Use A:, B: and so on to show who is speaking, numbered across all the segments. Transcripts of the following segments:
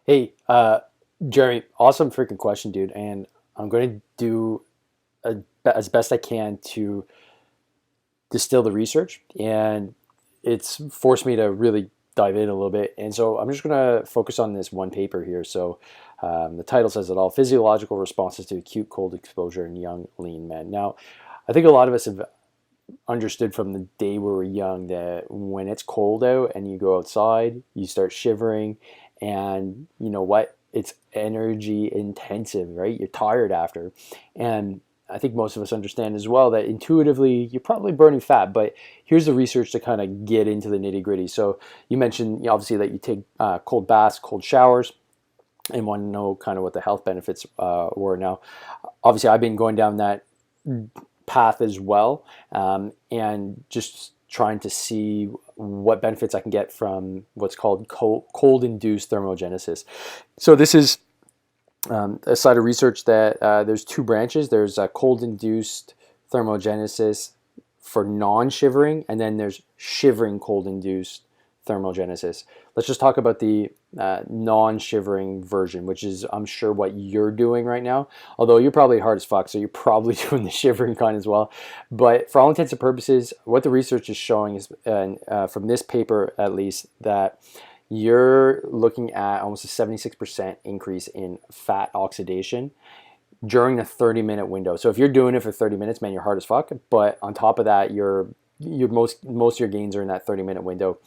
A: Hey, Jeremy, awesome freaking question, dude. And I'm going to do as best I can to distill the research. And it's forced me to really dive in a little bit. And so I'm just going to focus on this one paper here. So the title says it all: Physiological Responses to Acute Cold Exposure in Young, Lean Men. Now, I think a lot of us have understood from the day we were young that when it's cold out and you go outside, you start shivering, and you know what? It's energy intensive, right? You're tired after. And I think most of us understand as well that intuitively you're probably burning fat, but here's the research to kind of get into the nitty gritty. So you mentioned, obviously, that you take cold baths, cold showers, and want to know kind of what the health benefits were. Now, obviously, I've been going down that path as well, and just trying to see what benefits I can get from what's called cold-induced thermogenesis. So this is a side of research that there's two branches. There's cold-induced thermogenesis for non-shivering, and then there's shivering cold-induced thermogenesis. Let's just talk about the non-shivering version, which is, I'm sure, what you're doing right now. Although you're probably hard as fuck, so you're probably doing the shivering kind as well. But for all intents and purposes, what the research is showing is, from this paper at least, that you're looking at almost a 76% increase in fat oxidation during a 30-minute window. So if you're doing it for 30 minutes, man, you're hard as fuck. But on top of that, most of your gains are in that 30-minute window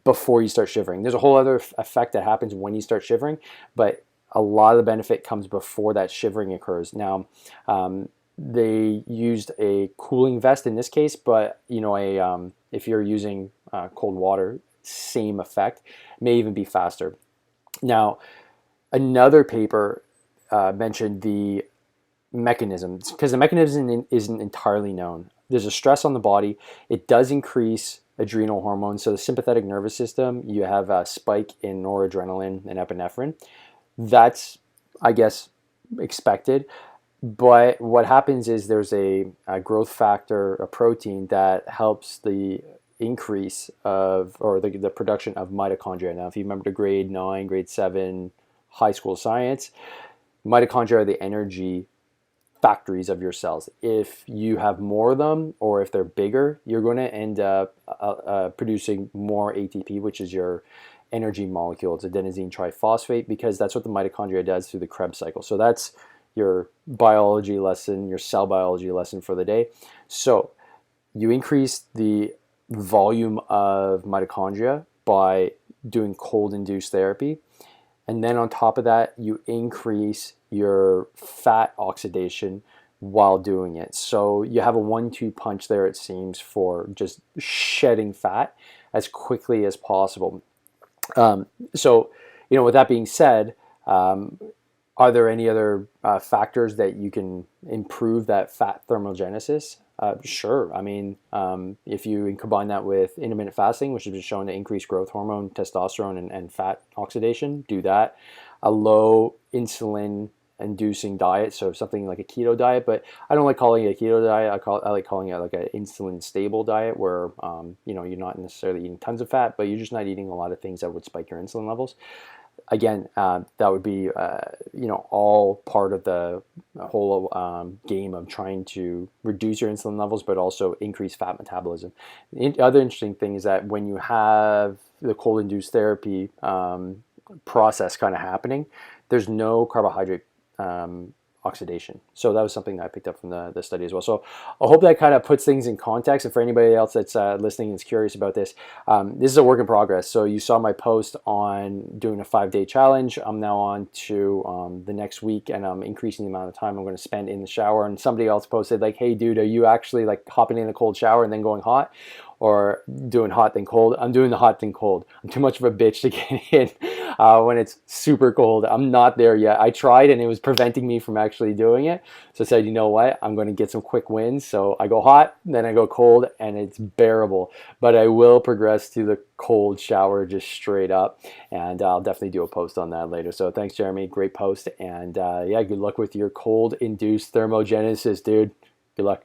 A: before you start shivering. There's a whole other effect that happens when you start shivering, but a lot of the benefit comes before that shivering occurs. Now, they used a cooling vest in this case, but if you're using cold water, same effect, may even be faster. Now, another paper mentioned the mechanisms, because the mechanism isn't entirely known. There's a stress on the body. It does increase adrenal hormones. So the sympathetic nervous system, you have a spike in noradrenaline and epinephrine. That's, I guess, expected. But what happens is there's a growth factor, a protein that helps the increase of, or the production of mitochondria. Now, if you remember the grade 9, grade 7 high school science, mitochondria are the energy factories of your cells. If you have more of them, or if they're bigger, you're going to end up producing more ATP, which is your energy molecule. It's adenosine triphosphate, because that's what the mitochondria does through the Krebs cycle. So that's your biology lesson, your cell biology lesson for the day. So you increase the volume of mitochondria by doing cold-induced therapy. And then on top of that, you increase your fat oxidation while doing it. So you have a 1-2 punch there, it seems, for just shedding fat as quickly as possible. So, with that being said, are there any other factors that you can improve that fat thermogenesis? Sure. I mean, if you combine that with intermittent fasting, which has been shown to increase growth hormone, testosterone, and fat oxidation, do that. A low insulin inducing diet, so something like a keto diet, but I don't like calling it a keto diet. I like calling it like an insulin stable diet, where you're not necessarily eating tons of fat, but you're just not eating a lot of things that would spike your insulin levels. Again, that would be all part of the whole game of trying to reduce your insulin levels, but also increase fat metabolism. The other interesting thing is that when you have the cold-induced therapy process kind of happening, there's no carbohydrate oxidation. So that was something that I picked up from the study as well. So I hope that kind of puts things in context. And for anybody else that's listening and is curious about this, this is a work in progress. So you saw my post on doing a 5-day challenge. I'm now on to the next week, and I'm increasing the amount of time I'm going to spend in the shower. And somebody else posted like, hey dude, are you actually like hopping in a cold shower and then going hot, or doing hot then cold? I'm doing the hot then cold. I'm too much of a bitch to get in when it's super cold. I'm not there yet. I tried and it was preventing me from actually doing it. So I said, you know what? I'm going to get some quick wins. So I go hot, then I go cold, and it's bearable. But I will progress to the cold shower just straight up. And I'll definitely do a post on that later. So thanks, Jeremy. Great post. And yeah, good luck with your cold-induced thermogenesis, dude. Good luck.